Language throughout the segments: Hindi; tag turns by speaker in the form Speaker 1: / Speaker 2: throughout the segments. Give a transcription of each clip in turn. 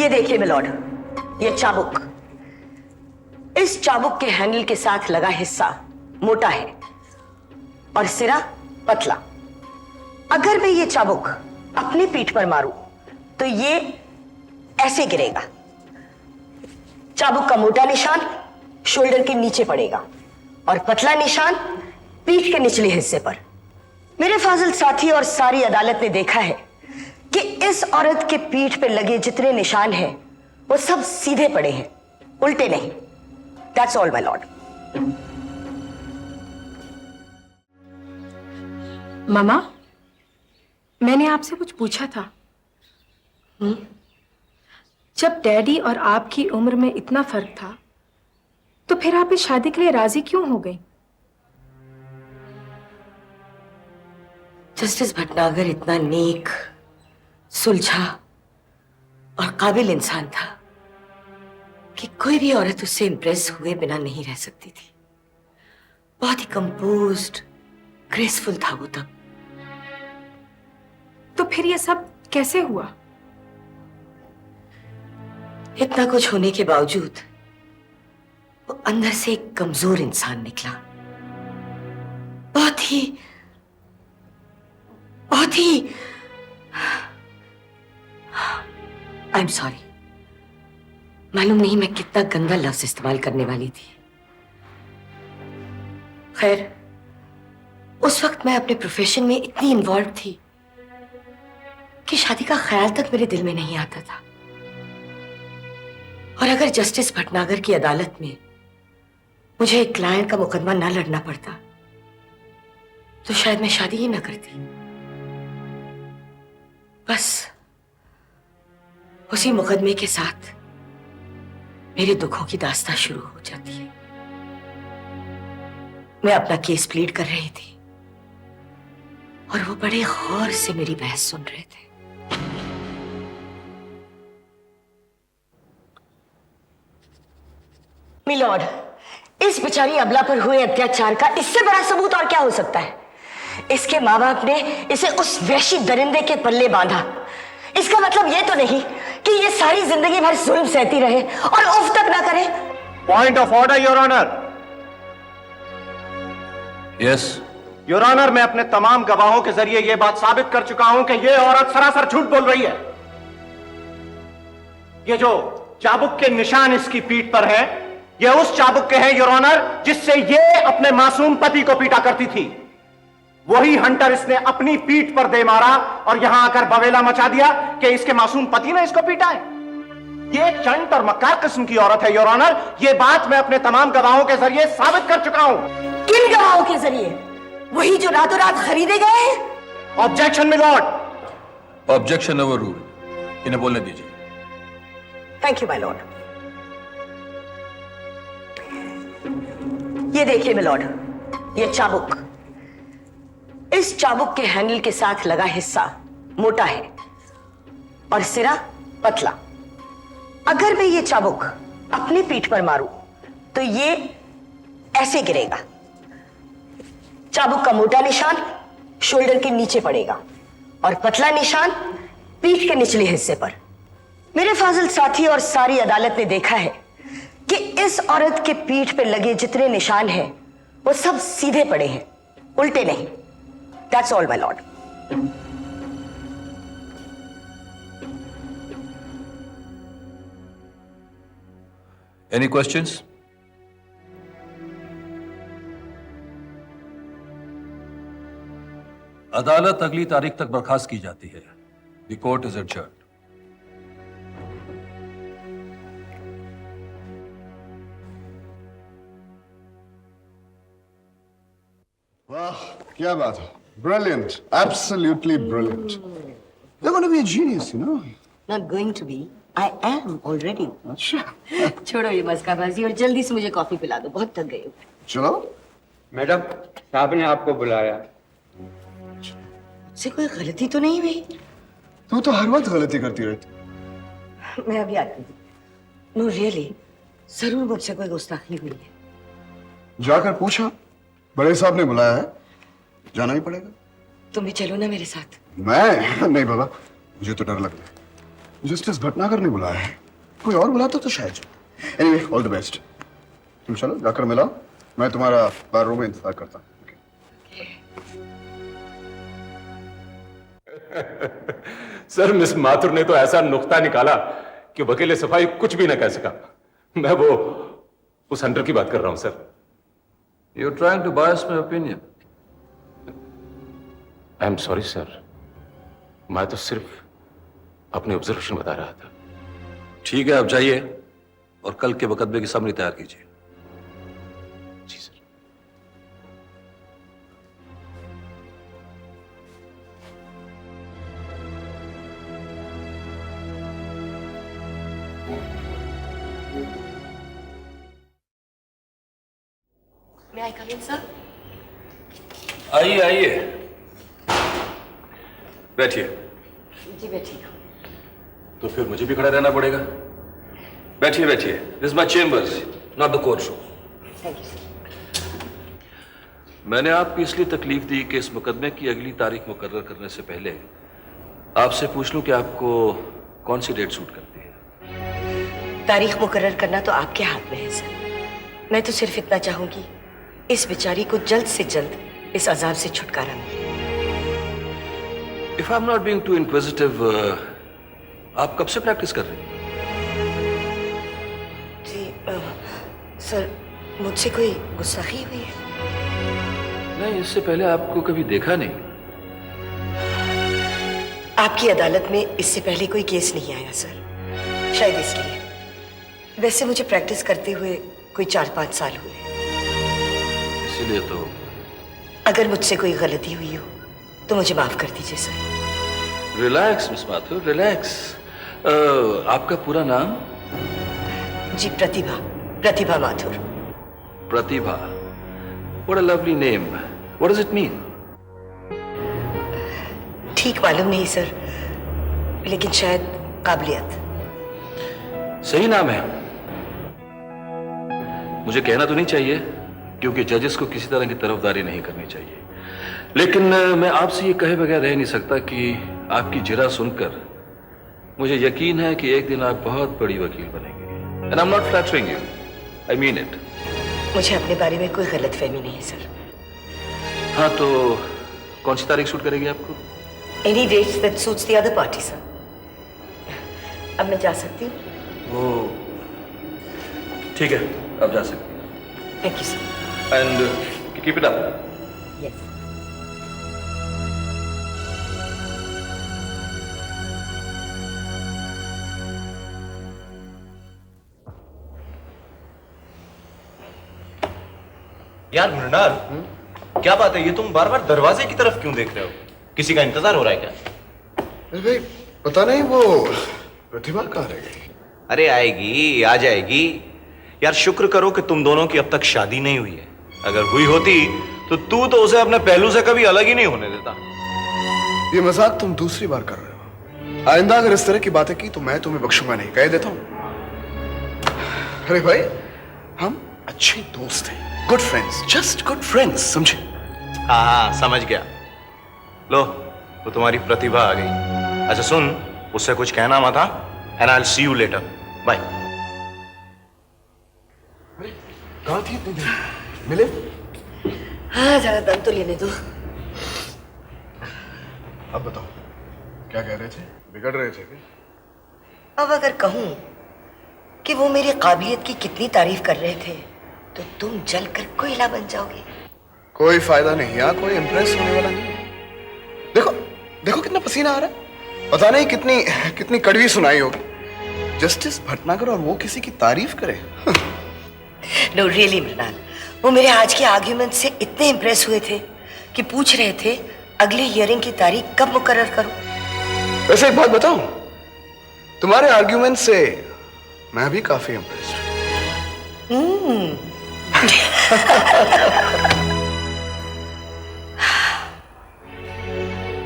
Speaker 1: ये देखिए मिलॉर्ड, ये चाबुक, इस चाबुक के हैंडल के साथ लगा हिस्सा मोटा है और सिरा पतला। अगर मैं ये चाबुक अपनी पीठ पर मारूं तो ये ऐसे गिरेगा। चाबुक का मोटा निशान शोल्डर के नीचे पड़ेगा और पतला निशान पीठ के निचले हिस्से पर। मेरे फाजिल साथी और सारी अदालत ने देखा है कि इस औरत के पीठ पे लगे जितने निशान हैं वो सब सीधे पड़े हैं, उल्टे नहीं। That's all my lord.
Speaker 2: मामा, मैंने आपसे कुछ पूछा था। जब डैडी और आपकी उम्र में इतना फर्क था तो फिर आप इस शादी के लिए राजी क्यों हो गई?
Speaker 1: जस्टिस भटनागर इतना नेक, सुलझा और काबिल इंसान था कि कोई भी औरत उससे इंप्रेस हुए बिना नहीं रह सकती थी। बहुत ही कंपोज्ड, ग्रेसफुल था वो तब।
Speaker 2: तो फिर ये सब कैसे हुआ?
Speaker 1: इतना कुछ होने के बावजूद वो अंदर से एक कमजोर इंसान निकला। बहुत ही आई एम सॉरी, मालूम नहीं मैं कितना गंदा लफ्ज इस्तेमाल करने वाली थी। खैर, उस वक्त मैं अपने प्रोफेशन में इतनी इन्वॉल्व थी कि शादी का ख्याल तक मेरे दिल में नहीं आता था। और अगर जस्टिस भटनागर की अदालत में मुझे एक क्लाइंट का मुकदमा ना लड़ना पड़ता तो शायद मैं शादी ही ना करती। बस उसी मुकदमे के साथ मेरे दुखों की दास्तां शुरू हो जाती है। मैं अपना केस प्लीड कर रही थी और वो बड़े गौर से मेरी बहस सुन रहे थे। मिलॉर्ड, इस बेचारी अबला पर हुए अत्याचार का इससे बड़ा सबूत और क्या हो सकता है? इसके माँ बाप ने इसे उस वैशी दरिंदे के पल्ले बांधा। इसका मतलब यह तो नहीं कि ये सारी जिंदगी भर जुल्म सहती रहे और उफ तक ना करे।
Speaker 3: Point of order your honour.
Speaker 4: Yes
Speaker 3: your honour, मैं अपने तमाम गवाहों के जरिए यह बात साबित कर चुका हूं कि यह औरत सरासर झूठ बोल रही है। ये जो चाबुक के निशान इसकी पीठ पर है, यह उस चाबुक के हैं योर ऑनर जिससे ये अपने मासूम पति को पीटा करती थी। वही हंटर इसने अपनी पीठ पर दे मारा और यहां आकर बवेला मचा दिया कि इसके मासूम पति ने इसको पीटा है। ये चंट और मक्कार किस्म की औरत है योर ऑनर। यह बात मैं अपने तमाम गवाहों के जरिए साबित कर चुका हूं।
Speaker 1: किन गवाहों के जरिए? वही जो रातों रात खरीदे गए हैं?
Speaker 3: Objection milord.
Speaker 4: Objection overrule. इन्हें बोलने दीजिए।
Speaker 1: Thank you my lord. ये देखिए मिलॉर्ड, ये चाबुक, इस चाबुक के हैंडल के साथ लगा हिस्सा मोटा है और सिरा पतला। अगर मैं ये चाबुक अपनी पीठ पर मारूं तो ये ऐसे गिरेगा। चाबुक का मोटा निशान शोल्डर के नीचे पड़ेगा और पतला निशान पीठ के निचले हिस्से पर। मेरे फाजिल साथी और सारी अदालत ने देखा है कि इस औरत के पीठ पे लगे जितने निशान हैं वो सब सीधे पड़े हैं, उल्टे नहीं। That's all my Lord.
Speaker 4: Any questions? अदालत अगली तारीख तक बर्खास्त की जाती है। The court is adjourned.
Speaker 5: वाह, क्या बात है। Brilliant, absolutely brilliant. You're going to be a genius, you know.
Speaker 1: Not going to be. I am already.
Speaker 5: अच्छा।
Speaker 1: छोड़ो ये मस्काबाजी और जल्दी से मुझे कॉफी पिला दो, बहुत थक गई हूँ।
Speaker 5: चलो।
Speaker 6: मैडम, साहब ने आपको बुलाया।
Speaker 1: मुझसे कोई गलती तो नहीं हुई?
Speaker 5: तू तो हर वक्त गलती करती रहती।
Speaker 1: मैं अभी आती हूँ। नो रियली, जरूर मुझसे कोई गुस्ताखी हुई है।
Speaker 5: जाकर पूछा, बड़े साहब ने बुलाया है, जाना ही पड़ेगा।
Speaker 1: तुम भी चलो ना मेरे साथ।
Speaker 5: मैं नहीं बाबा, मुझे तो डर लगता है। जस्टिस भटनागर ने बुलाया है, कोई और बुलाता तो शायद। Anyway, all the best. तुम चलो जाकर मिलाओ, मैं तुम्हारा बार रूम में इंतजार करता हूँ।
Speaker 7: सर, मिस माथुर ने तो ऐसा नुक्ता निकाला कि वकील सफाई कुछ भी ना कह सका। मैं वो उस हंटर की बात कर रहा हूं sir.
Speaker 4: You're trying to bias my opinion.
Speaker 7: I am sorry sir, मैं तो सिर्फ अपने ऑब्जर्वेशन बता रहा था।
Speaker 4: ठीक है, आप जाइए और कल के मुकदमे की समरी तैयार कीजिए।
Speaker 7: जी sir.
Speaker 1: May I come in, sir?
Speaker 4: आइए आइए, बैठिए।
Speaker 1: जी मैं ठीक हूँ।
Speaker 4: तो फिर मुझे भी खड़ा रहना पड़ेगा। बैठिए बैठिए, this my chambers, not the court room.
Speaker 1: Thank you sir.
Speaker 4: मैंने आपको इसलिए तकलीफ दी कि इस मुकदमे की अगली तारीख मुकर्रर करने से पहले आपसे पूछ लूं कि आपको कौन सी डेट सूट करती है।
Speaker 1: तारीख मुकर्रर करना तो आपके हाथ में है सर। मैं तो सिर्फ इतना चाहूंगी, इस बेचारी को जल्द से जल्द इस अजाब से छुटकारा मिले।
Speaker 4: If I am not being too inquisitive, आप कब से प्रैक्टिस कर रहे हैं?
Speaker 1: जी सर, मुझसे कोई गुस्ताखी हुई है?
Speaker 4: नहीं, इससे पहले आपको कभी देखा नहीं।
Speaker 1: आपकी अदालत में इससे पहले कोई केस नहीं आया सर, शायद इसलिए। वैसे मुझे प्रैक्टिस करते हुए कोई 4-5 साल हुए।
Speaker 4: इसीलिए तो।
Speaker 1: अगर मुझसे कोई गलती हुई हो तो मुझे माफ कर दीजिए sir.
Speaker 4: Relax miss Mathur, relax. आपका पूरा नाम?
Speaker 1: जी Pratibha Mathur.
Speaker 4: Pratibha, what a lovely name. What does it mean?
Speaker 1: ठीक मालूम नहीं सर, लेकिन शायद काबिलियत।
Speaker 4: सही नाम है। मुझे कहना तो नहीं चाहिए क्योंकि जजेस को किसी तरह की तरफदारी नहीं करनी चाहिए, लेकिन मैं आपसे ये कहे बगैर रह नहीं सकता कि आपकी जिरा सुनकर मुझे यकीन है कि एक दिन आप बहुत बड़ी वकील बनेंगे। And I am not flattering you, I mean it.
Speaker 1: मुझे अपने बारे में कोई गलतफहमी नहीं है सर।
Speaker 4: हाँ, तो कौन सी तारीख सूट करेगी आपको?
Speaker 1: Any dates that suits the other party sir. अब मैं जा सकती हूँ?
Speaker 4: वो ठीक है, आप जा सकते हैं।
Speaker 1: Thank you sir.
Speaker 4: And keep it up.
Speaker 1: Yes.
Speaker 3: यार मृणाल, क्या बात है, ये तुम बार बार दरवाजे की तरफ क्यों देख रहे हो? किसी का इंतजार हो रहा है क्या?
Speaker 5: अरे भाई, पता नहीं वो प्रतिभा कहाँ रह गई।
Speaker 3: अरे आएगी, आ जाएगी। यार शुक्र करो कि तुम दोनों की अब तक शादी नहीं हुई है। अगर हुई होती तो तू तो उसे अपने पहलू से कभी अलग ही नहीं होने देता।
Speaker 5: ये मजाक तुम दूसरी बार कर रहे हो। आइंदा अगर इस तरह की बातें की तो मैं तुम्हें बख्शूंगा नहीं, कह देता हूं। अरे भाई, हम अच्छे दोस्त हैं, good friends, just good friends, समझे?
Speaker 3: हाँ, समझ गया। लो, वो तुम्हारी प्रतिभा आ गई। अच्छा सुन, उससे कुछ कहना मत, and I will see you later. Bye.
Speaker 5: कहाँ थी इतनी देर? मिले?
Speaker 1: हाँ, जरा दम तो लेने दो।
Speaker 5: अब बताओ, क्या कह रहे थे? बिगड़ रहे थे क्या?
Speaker 1: अब अगर कहूं कि वो मेरी काबिलियत की कितनी तारीफ कर रहे थे तो तुम जलकर कोयला बन जाओगे।
Speaker 5: कोई फायदा नहीं, यहाँ कोई इंप्रेस होने वाला नहीं। देखो देखो कितना पसीना आ रहा है। पता नहीं कितनी कितनी कड़वी सुनाई होगी। जस्टिस भटनागर और वो किसी की तारीफ करे।
Speaker 1: नो रियली मृणाल, वो मेरे आज के आर्ग्यूमेंट से इतने इंप्रेस हुए थे कि पूछ रहे थे अगली हियरिंग की तारीख कब मुकर्रर करूं।
Speaker 5: वैसे एक बात बताऊं, तुम्हारे आर्ग्यूमेंट से मैं भी काफी इंप्रेस्ड हूं।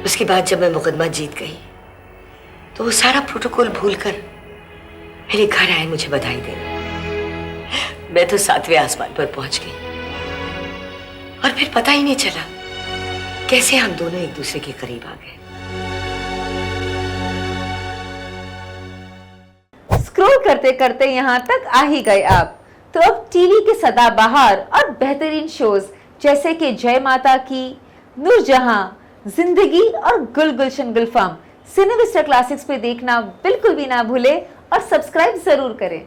Speaker 1: उसके बाद जब मैं मुकदमा जीत गई तो वो सारा प्रोटोकॉल भूलकर मेरे घर आए मुझे बधाई देने। मैं तो 7वें आसमान पर पहुंच गई और फिर पता ही नहीं चला कैसे हम दोनों एक दूसरे के करीब आ गए।
Speaker 8: स्क्रॉल करते करते यहाँ तक आ ही गए आप, तो अब टीवी के सदाबहार और बेहतरीन शोज जैसे कि जय माता की, नूरजहां, जिंदगी और गुल गुलशन गुलफाम सिनेविस्टा क्लासिक्स पे देखना बिल्कुल भी ना भूले और सब्सक्राइब जरूर करें।